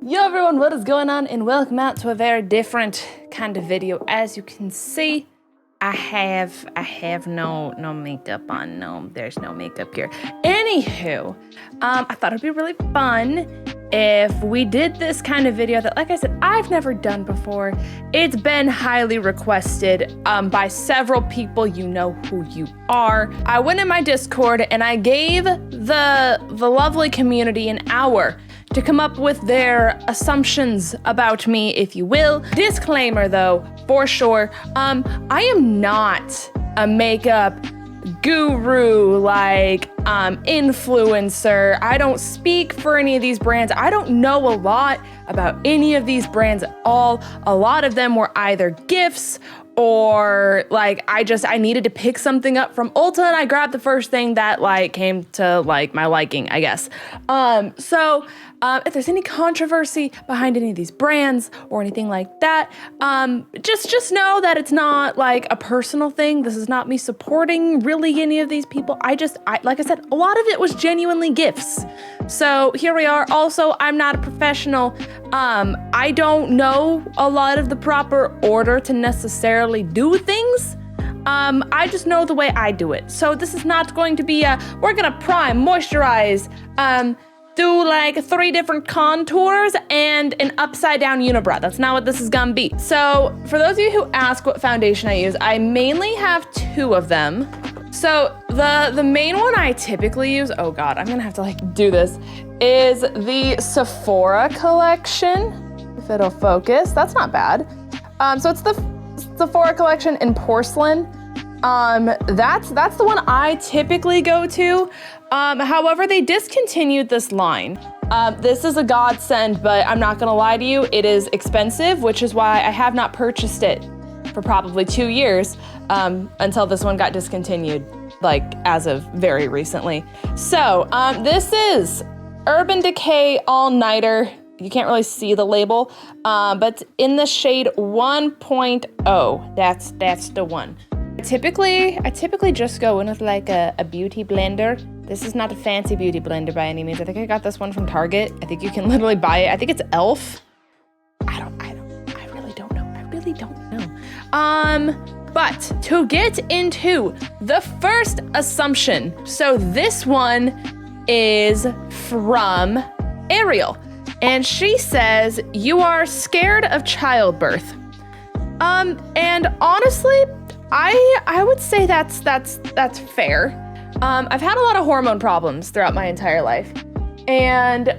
Yo everyone, what is going on? And welcome out to a very different kind of video. As you can see, I have no makeup on. No, there's no makeup here. Anywho, I thought it'd be really fun if we did this kind of video that, like I said, I've never done before. It's been highly requested by several people. You know who you are. I went in my Discord and I gave the lovely community an hour to come up with their assumptions about me, if you will. Disclaimer though, for sure, I am not a makeup guru, like influencer. I don't speak for any of these brands. I don't know a lot about any of these brands at all. A lot of them were either gifts or like I needed to pick something up from Ulta and I grabbed the first thing that like came to like my liking, I guess. So if there's any controversy behind any of these brands or anything like that, just know that it's not like a personal thing. This is not me supporting really any of these people. Like I said, a lot of it was genuinely gifts. So here we are. Also, I'm not a professional. I don't know a lot of the proper order to necessarily do things. I just know the way I do it. So this is not going to be we're gonna prime, moisturize, do like 3 different contours and an upside down unibrow. That's not what this is gonna be. So for those of you who ask what foundation I use, I mainly have 2 of them. So the main one I typically use, oh God, I'm gonna have to like do this, is the Sephora collection, if it'll focus. That's not bad. So it's the Sephora collection in porcelain. That's the one I typically go to. However, they discontinued this line. This is a godsend, but I'm not gonna lie to you, it is expensive, which is why I have not purchased it for probably 2 years, until this one got discontinued, like as of very recently. So, this is Urban Decay All Nighter. You can't really see the label, but in the shade 1.0, that's the one. I typically just go in with like a beauty blender. This is not a fancy beauty blender by any means. I think I got this one from Target. I think you can literally buy it. I think it's e.l.f. I really don't know. But to get into the first assumption. So this one is from Ariel. And she says, you are scared of childbirth. And honestly, I would say that's fair. I've had a lot of hormone problems throughout my entire life. And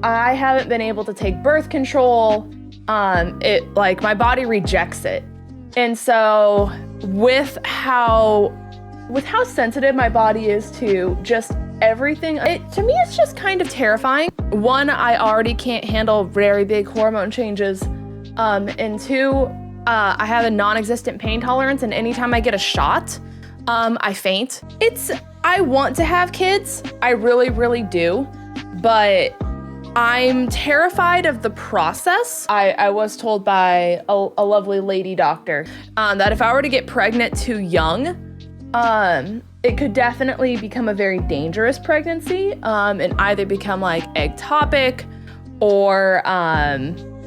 I haven't been able to take birth control. Like my body rejects it. And so with how sensitive my body is to just everything, to me it's just kind of terrifying. 1, I already can't handle very big hormone changes. And 2, I have a non-existent pain tolerance, and anytime I get a shot, I faint. I want to have kids, I really, really do, but I'm terrified of the process. I was told by a lovely lady doctor that if I were to get pregnant too young, it could definitely become a very dangerous pregnancy, and either become like ectopic or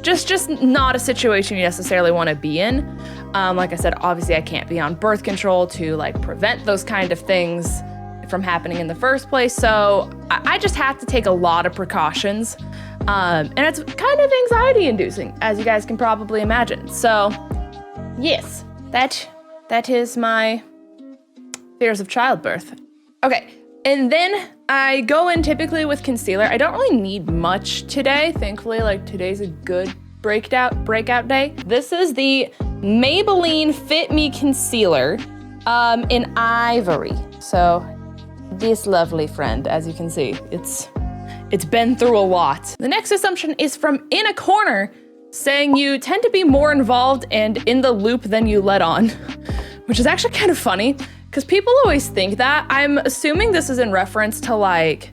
just not a situation you necessarily want to be in. Like I said, obviously I can't be on birth control to like prevent those kind of things from happening in the first place. So I just have to take a lot of precautions. And it's kind of anxiety inducing, as you guys can probably imagine. So yes, that is my fears of childbirth. Okay, and then I go in typically with concealer. I don't really need much today. Thankfully, like today's a good breakout day. This is the Maybelline Fit Me Concealer in Ivory. So this lovely friend, as you can see, it's been through a lot. The next assumption is from In a Corner, saying you tend to be more involved and in the loop than you let on, which is actually kind of funny because people always think that. I'm assuming this is in reference to like,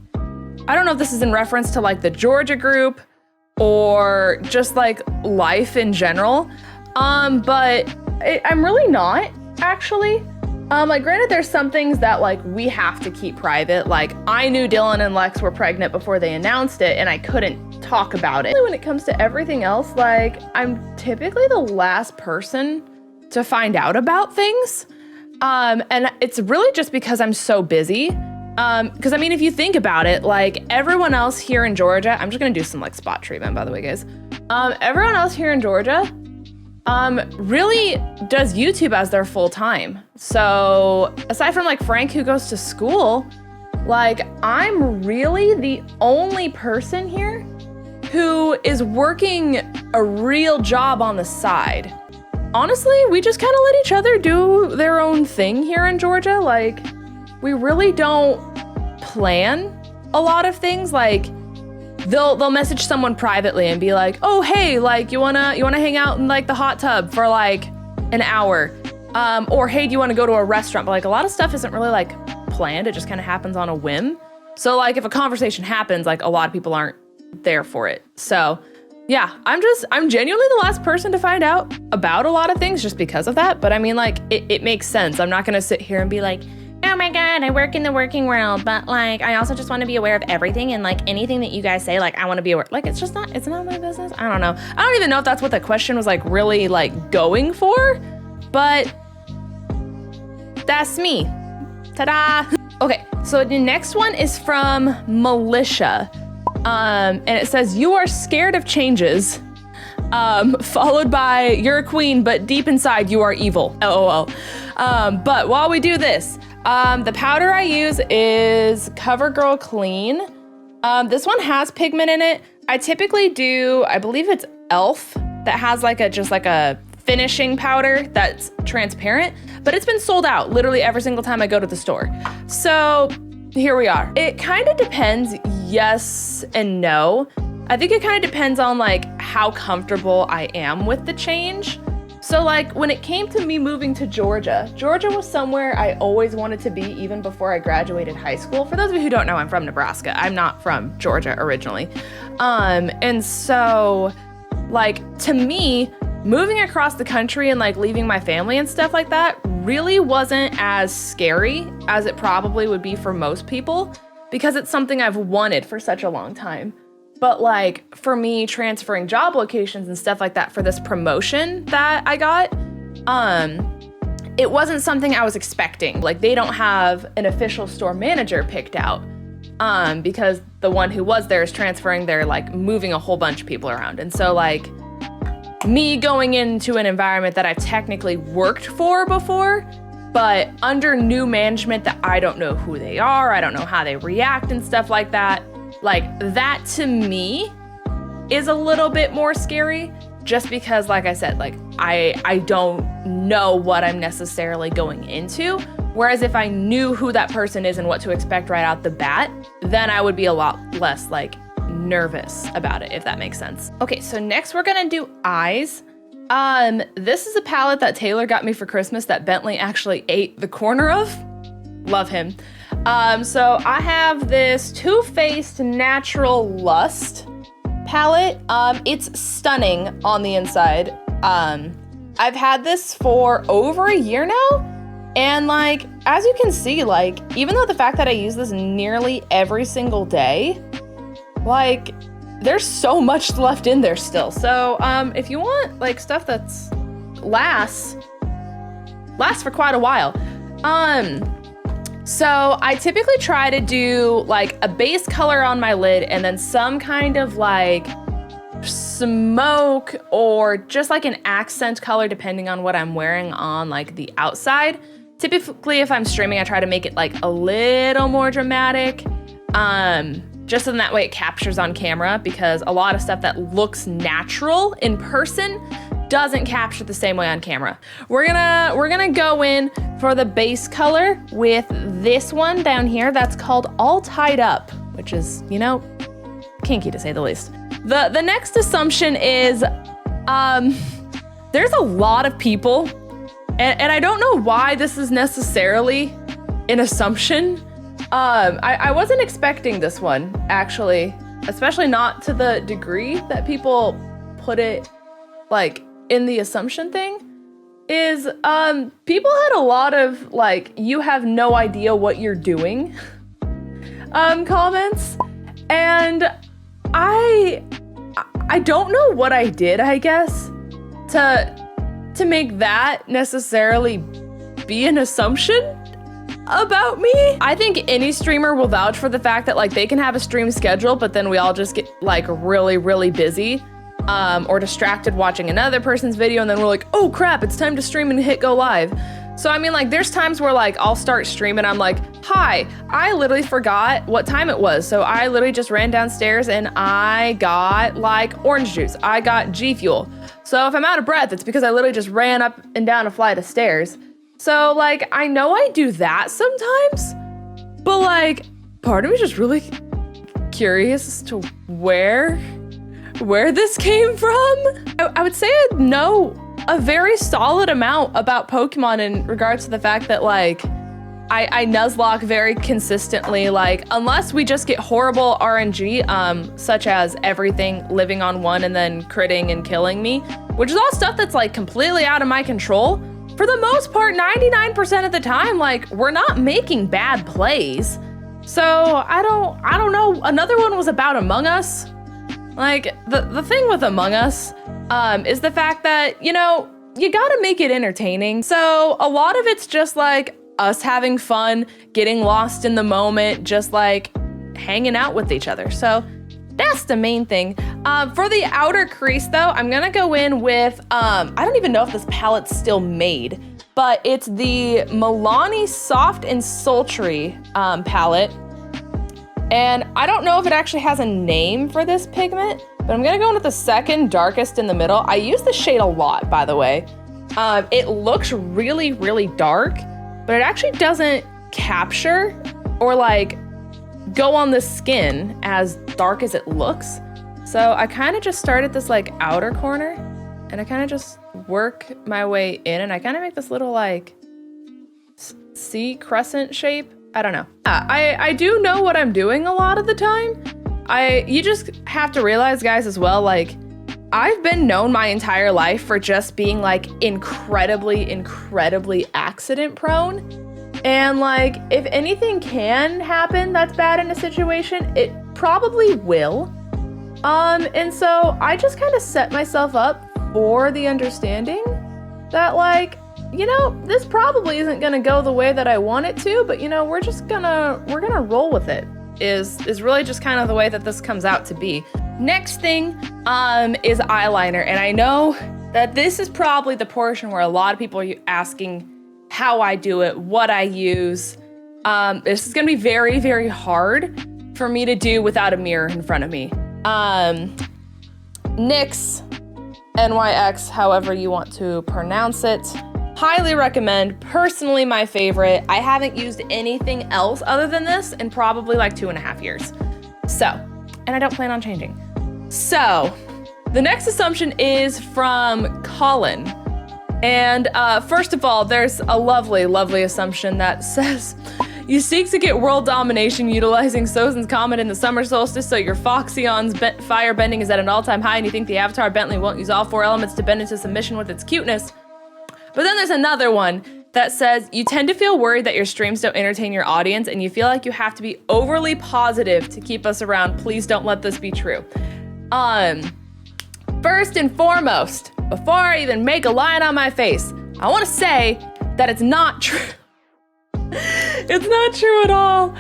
I don't know if this is in reference to like the Georgia group or just like life in general. But I'm really not actually. Like granted, there's some things that like we have to keep private. Like I knew Dylan and Lex were pregnant before they announced it and I couldn't talk about it. When it comes to everything else, like I'm typically the last person to find out about things. And it's really just because I'm so busy. Because I mean, if you think about it, like everyone else here in Georgia, I'm just gonna do some like spot treatment, by the way, guys. Everyone else here in Georgia, really does YouTube as their full time. So aside from like Frank who goes to school, like I'm really the only person here who is working a real job on the side. Honestly, we just kind of let each other do their own thing here in Georgia. Like we really don't plan a lot of things. Like they'll message someone privately and be like, oh, hey, like you wanna hang out in like the hot tub for like an hour? Or hey, do you wanna go to a restaurant? But like a lot of stuff isn't really like planned. It just kind of happens on a whim. So like if a conversation happens, like a lot of people aren't there for it. So yeah, I'm genuinely the last person to find out about a lot of things just because of that. But I mean, like it makes sense. I'm not gonna sit here and be like, oh my God, I work in the working world, but like, I also just want to be aware of everything and like anything that you guys say, like I want to be aware, like it's not my business. I don't know. I don't even know if that's what the question was like really like going for, but that's me. Ta-da. Okay, so the next one is from Militia. And it says, you are scared of changes, followed by you're a queen, but deep inside you are evil. LOL. But while we do this, the powder I use is CoverGirl Clean. This one has pigment in it. I typically do, I believe it's e.l.f. that has like just like a finishing powder that's transparent, but it's been sold out literally every single time I go to the store. So here we are. It kind of depends, yes and no. I think it kind of depends on like how comfortable I am with the change. So like when it came to me moving to Georgia was somewhere I always wanted to be even before I graduated high school. For those of you who don't know, I'm from Nebraska. I'm not from Georgia originally. And so like to me, moving across the country and like leaving my family and stuff like that really wasn't as scary as it probably would be for most people because it's something I've wanted for such a long time. But like for me transferring job locations and stuff like that for this promotion that I got, it wasn't something I was expecting. Like they don't have an official store manager picked out because the one who was there is transferring, they're like moving a whole bunch of people around. And so like me going into an environment that I've technically worked for before, but under new management that I don't know who they are, I don't know how they react and stuff like that. Like that to me is a little bit more scary just because like I said, like I don't know what I'm necessarily going into. Whereas if I knew who that person is and what to expect right out the bat, then I would be a lot less like nervous about it, if that makes sense. Okay, so next we're gonna do eyes. This is a palette that Taylor got me for Christmas that Bentley actually ate the corner of. Love him. So I have this Too Faced Natural Lust palette. It's stunning on the inside. I've had this for over a year now. And like, as you can see, like, even though the fact that I use this nearly every single day, like, there's so much left in there still. So, if you want like stuff that's lasts for quite a while. So I typically try to do like a base color on my lid and then some kind of like smoke or just like an accent color depending on what I'm wearing on like the outside. Typically if I'm streaming, I try to make it like a little more dramatic. Just so that way it captures on camera because a lot of stuff that looks natural in person doesn't capture the same way on camera. We're gonna go in for the base color with this one down here that's called All Tied Up, which is, you know, kinky to say the least. The next assumption is there's a lot of people, and I don't know why this is necessarily an assumption. I wasn't expecting this one, actually, especially not to the degree that people put it, like, in the assumption thing. is people had a lot of like, you have no idea what you're doing comments. And I don't know what I did, I guess, to make that necessarily be an assumption about me. I think any streamer will vouch for the fact that like they can have a stream schedule, but then we all just get like really, really busy or distracted watching another person's video, and then we're like, oh crap, it's time to stream and hit go live. So I mean, like, there's times where like I'll start streaming, I'm like, hi, I literally forgot what time it was. So I literally just ran downstairs and I got like orange juice. I got G Fuel. So if I'm out of breath, it's because I literally just ran up and down a flight of stairs. So like, I know I do that sometimes, but like, part of me is just really curious as to where this came from. I would say I know a very solid amount about Pokemon in regards to the fact that like, I Nuzlocke very consistently, like, unless we just get horrible RNG, such as everything living on one and then critting and killing me, which is all stuff that's like completely out of my control. For the most part, 99% of the time, like, we're not making bad plays. So I don't know. Another one was about Among Us. Like, the thing with Among Us is the fact that, you know, you gotta make it entertaining. So a lot of it's just like us having fun, getting lost in the moment, just like hanging out with each other. So that's the main thing. For the outer crease though, I'm gonna go in with, I don't even know if this palette's still made, but it's the Milani Soft and Sultry palette. And I don't know if it actually has a name for this pigment, but I'm gonna go in with the second darkest in the middle. I use the shade a lot, by the way. It looks really, really dark, but it actually doesn't capture or like go on the skin as dark as it looks. So I kind of just start at this like outer corner and I kind of just work my way in, and I kind of make this little like C crescent shape. I don't know. I do know what I'm doing a lot of the time. You just have to realize, guys, as well, like, I've been known my entire life for just being like incredibly, incredibly accident prone. And like, if anything can happen that's bad in a situation, it probably will. And so I just kind of set myself up for the understanding that like, you know, this probably isn't gonna go the way that I want it to, but you know, we're gonna roll with it, is really just kind of the way that this comes out to be. Next thing is eyeliner, and I know that this is probably the portion where a lot of people are asking how I do it, what I use. This is gonna be very, very hard for me to do without a mirror in front of me. NYX, NYX, however you want to pronounce it. Highly recommend, personally my favorite. I haven't used anything else other than this in probably like 2.5 years. So, and I don't plan on changing. So, the next assumption is from Colin. And first of all, there's a lovely, lovely assumption that says, you seek to get world domination utilizing Sozin's Comet in the summer solstice, so your Foxion's fire bending is at an all-time high, and you think the Avatar Bentley won't use all 4 elements to bend into submission with its cuteness. But then there's another one that says, you tend to feel worried that your streams don't entertain your audience, and you feel like you have to be overly positive to keep us around. Please don't let this be true. First and foremost, before I even make a line on my face, I want to say that it's not true. It's not true at all.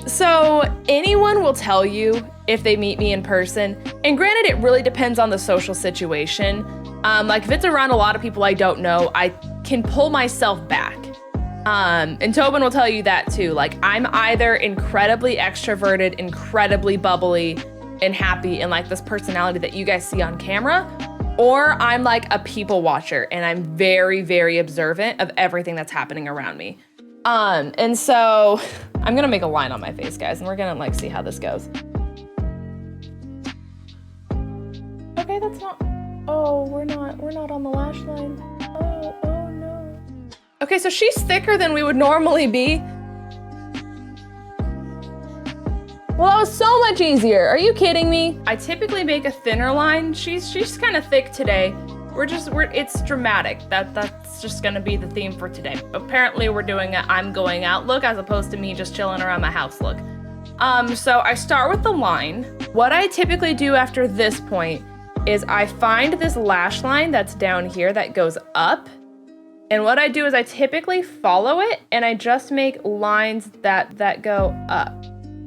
So anyone will tell you if they meet me in person, and granted, it really depends on the social situation. Like if it's around a lot of people I don't know, I can pull myself back. And Tobin will tell you that too. Like I'm either incredibly extroverted, incredibly bubbly and happy, and like this personality that you guys see on camera, or I'm like a people watcher and I'm very, very observant of everything that's happening around me. And so I'm gonna make a line on my face, guys, and we're gonna like see how this goes. Okay, that's not, oh, we're not on the lash line. Oh no. Okay, so she's thicker than we would normally be. Well, that was so much easier. Are you kidding me? I typically make a thinner line. She's kind of thick today. We're it's dramatic. That's just gonna be the theme for today. Apparently we're doing a I'm going out look as opposed to me just chilling around my house look. So I start with the line. What I typically do after this point is I find this lash line that's down here that goes up. And what I do is I typically follow it and I just make lines that go up.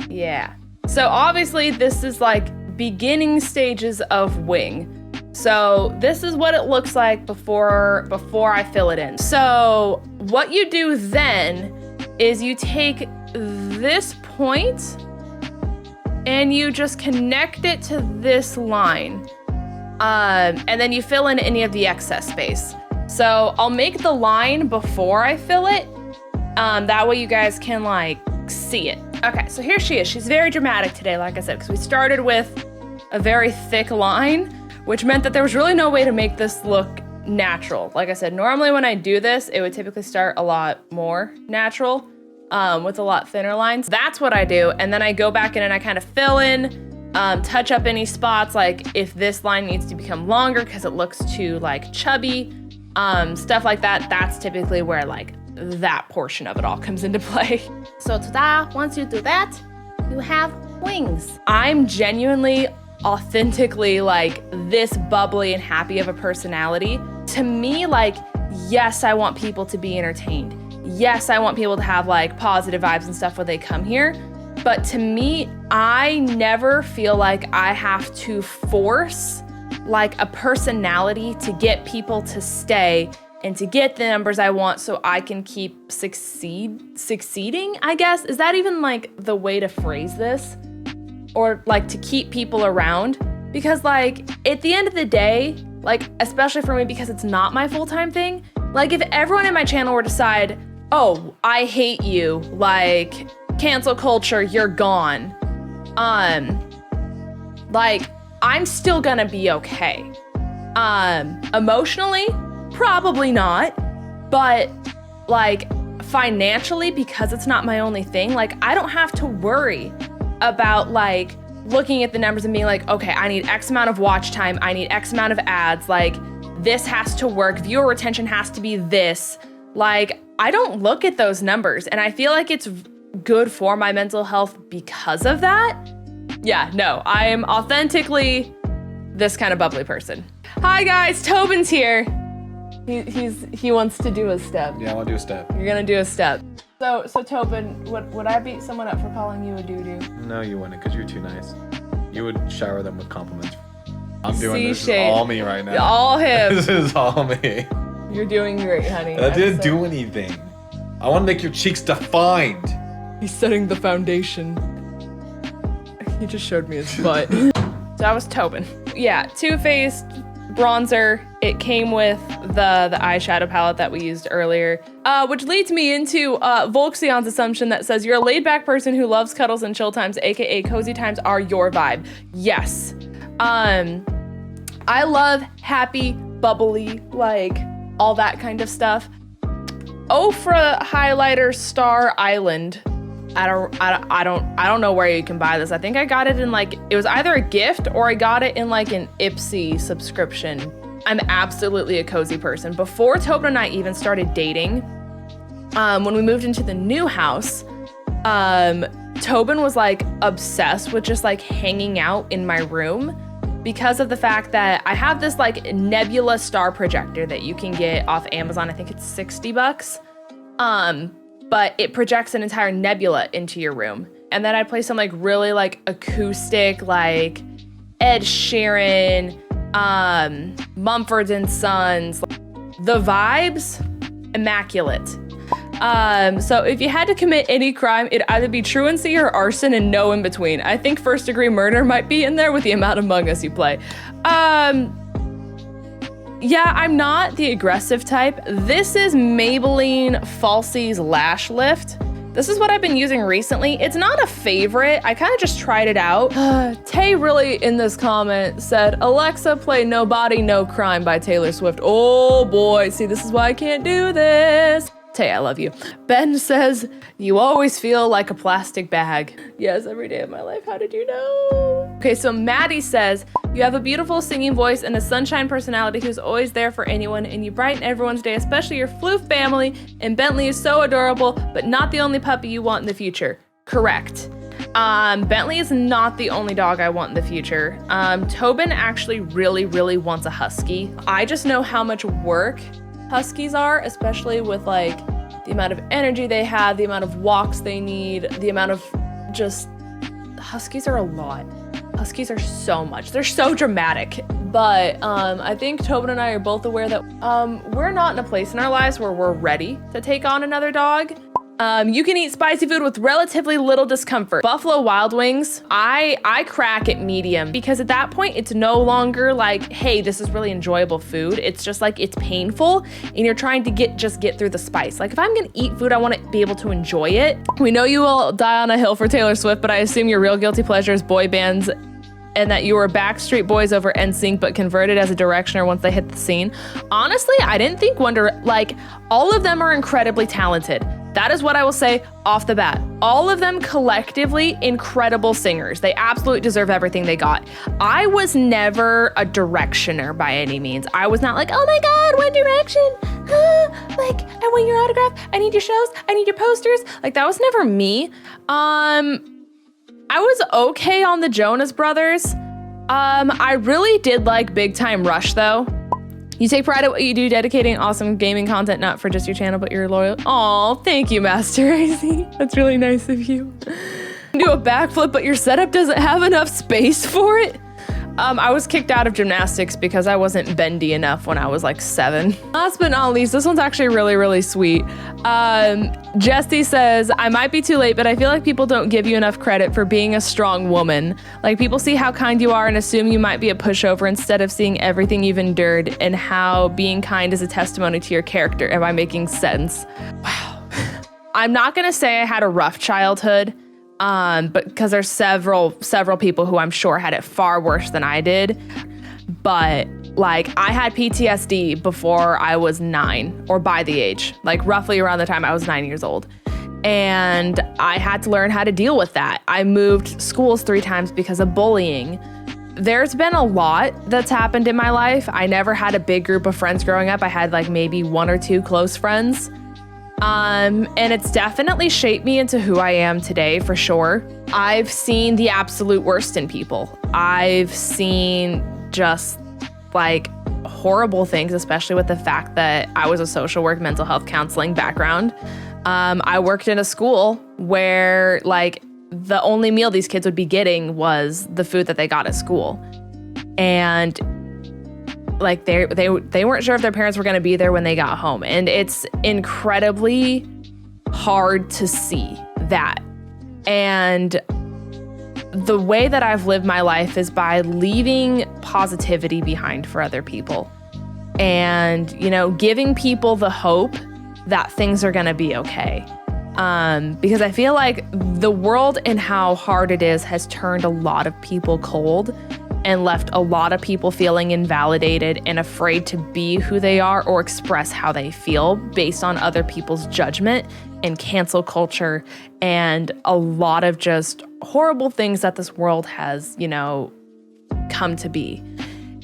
Yeah. So obviously this is like beginning stages of wing. So this is what it looks like before I fill it in. So what you do then is you take this point and you just connect it to this line. And then you fill in any of the excess space. So I'll make the line before I fill it. That way you guys can like see it. Okay, so here she is. She's very dramatic today, like I said, because we started with a very thick line, which meant that there was really no way to make this look natural. Like I said, normally when I do this, it would typically start a lot more natural with a lot thinner lines. That's what I do. And then I go back in and I kind of fill in, touch up any spots, like if this line needs to become longer because it looks too like chubby, stuff like that. That's typically where like that portion of it all comes into play. So ta-da, once you do that, you have wings. I'm genuinely, authentically like this bubbly and happy of a personality. To me, like, yes, I want people to be entertained. Yes, I want people to have like positive vibes and stuff when they come here. But to me, I never feel like I have to force like a personality to get people to stay and to get the numbers I want so I can keep succeeding, I guess. Is that even like the way to phrase this? Or like to keep people around? Because like at the end of the day, like especially for me because it's not my full-time thing, like if everyone in my channel were to decide, oh, I hate you, like cancel culture, you're gone. Like I'm still gonna be okay. Emotionally, probably not, but like financially, because it's not my only thing, like I don't have to worry about like looking at the numbers and being like, okay, I need X amount of watch time, I need X amount of ads, like this has to work, viewer retention has to be this. Like I don't look at those numbers and I feel like it's good for my mental health because of that. Yeah, no, I'm authentically this kind of bubbly person. Hi guys, Tobin's here. He wants to do a step. Yeah, I want to do a step. You're gonna do a step. So Tobin, would I beat someone up for calling you a doo-doo? No, you wouldn't, because you're too nice. You would shower them with compliments. I'm doing this. Shade. Is all me right now. All him. This is all me. You're doing great, honey. I didn't do anything. I want to make your cheeks defined. He's setting the foundation. He just showed me his butt. So that was Tobin. Yeah, Too Faced bronzer. It came with the eyeshadow palette that we used earlier, which leads me into Volxion's assumption that says you're a laid back person who loves cuddles and chill times, aka cozy times are your vibe. Yes. I love happy, bubbly, like all that kind of stuff. Ofra highlighter Star Island. I don't know where you can buy this. I think I got it in like, it was either a gift or I got it in like an Ipsy subscription. I'm absolutely a cozy person. Before Tobin and I even started dating, when we moved into the new house, Tobin was like obsessed with just like hanging out in my room because of the fact that I have this like Nebula star projector that you can get off Amazon. I think it's $60. But it projects an entire nebula into your room. And then I play some like really like acoustic, like Ed Sheeran, Mumford & Sons. The vibes, immaculate. So if you had to commit any crime, it'd either be truancy or arson and no in between. I think first degree murder might be in there with the amount of Among Us you play. Yeah, I'm not the aggressive type. This is Maybelline Falsies Lash Lift. This is what I've been using recently. It's not a favorite. I kind of just tried it out. Tay really in this comment said, Alexa, play No Body, No Crime by Taylor Swift. Oh boy, see, this is why I can't do this. Tay, I love you. Ben says, you always feel like a plastic bag. Yes, every day of my life. How did you know? Okay, so Maddie says, You have a beautiful singing voice and a sunshine personality who's always there for anyone, and you brighten everyone's day, especially your Floof family, and Bentley is so adorable, but not the only puppy you want in the future. Correct. Bentley is not the only dog I want in the future. Tobin actually really wants a husky. I just know how much work huskies are, especially with like the amount of energy they have, the amount of walks they need, the amount of just, huskies are a lot. Huskies are so much. They're so dramatic. But I think Tobin and I are both aware that we're not in a place in our lives where we're ready to take on another dog. You can eat spicy food with relatively little discomfort. Buffalo Wild Wings, I crack at medium because at that point it's no longer like, hey, this is really enjoyable food. It's just like it's painful and you're trying to just get through the spice. Like if I'm gonna eat food, I want to be able to enjoy it. We know you will die on a hill for Taylor Swift, but I assume your real guilty pleasure is boy bands and that you were Backstreet Boys over NSYNC but converted as a Directioner once they hit the scene. Honestly, I didn't think like all of them are incredibly talented. That is what I will say off the bat. All of them collectively incredible singers. They absolutely deserve everything they got. I was never a Directioner by any means. I was not like, oh my God, One Direction. Like, I want your autograph. I need your shows. I need your posters. Like that was never me. I was okay on the Jonas Brothers. I really did like Big Time Rush though. You take pride in what you do, dedicating awesome gaming content, not for just your channel, but you're loyal. Aw, thank you, Master AC. That's really nice of you. Do a backflip, but your setup doesn't have enough space for it. I was kicked out of gymnastics because I wasn't bendy enough when I was like 7. Last but not least, this one's actually really sweet. Jessie says, I might be too late, but I feel like people don't give you enough credit for being a strong woman. Like people see how kind you are and assume you might be a pushover instead of seeing everything you've endured and how being kind is a testimony to your character. Am I making sense? Wow. I'm not gonna say I had a rough childhood. But because there's several people who I'm sure had it far worse than I did. But like I had PTSD before I was 9 or by the age, like roughly around the time I was 9 years old. And I had to learn how to deal with that. I moved schools 3 times because of bullying. There's been a lot that's happened in my life. I never had a big group of friends growing up. I had like maybe 1 or 2 close friends. And it's definitely shaped me into who I am today, for sure. I've seen the absolute worst in people. I've seen just like horrible things, especially with the fact that I was a social work, mental health counseling background. I worked in a school where like the only meal these kids would be getting was the food that they got at school. And like they weren't sure if their parents were going to be there when they got home. And it's incredibly hard to see that. And the way that I've lived my life is by leaving positivity behind for other people. And, you know, giving people the hope that things are going to be okay. Because I feel like the world and how hard it is has turned a lot of people cold and left a lot of people feeling invalidated and afraid to be who they are or express how they feel based on other people's judgment and cancel culture and a lot of just horrible things that this world has, you know, come to be.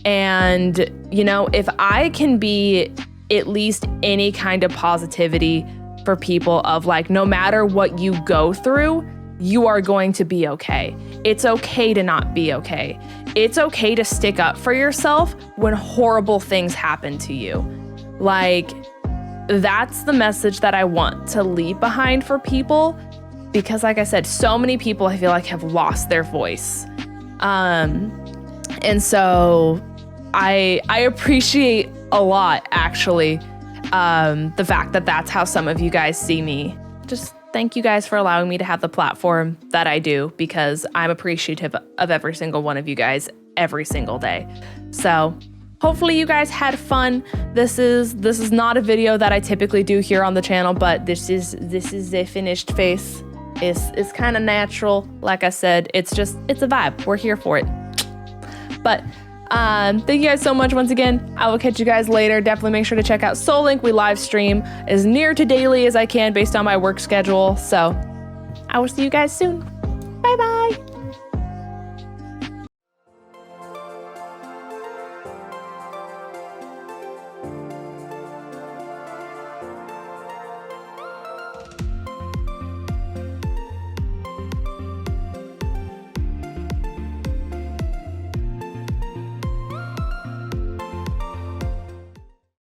And, you know, if I can be at least any kind of positivity for people of like, no matter what you go through, you are going to be okay. It's okay to not be okay. It's okay to stick up for yourself when horrible things happen to you. Like, that's the message that I want to leave behind for people because, like I said, so many people I feel like have lost their voice. And so I appreciate a lot, actually, the fact that that's how some of you guys see me. Just thank you guys for allowing me to have the platform that I do because I'm appreciative of every single one of you guys every single day. So hopefully you guys had fun. This is not a video that I typically do here on the channel, but this is a finished face. It's kind of natural. Like I said, it's a vibe. We're here for it. But thank you guys so much once again. I will catch you guys later. Definitely make sure to check out Soul Link. We live stream as near to daily as I can based on my work schedule. So I will see you guys soon. Bye bye.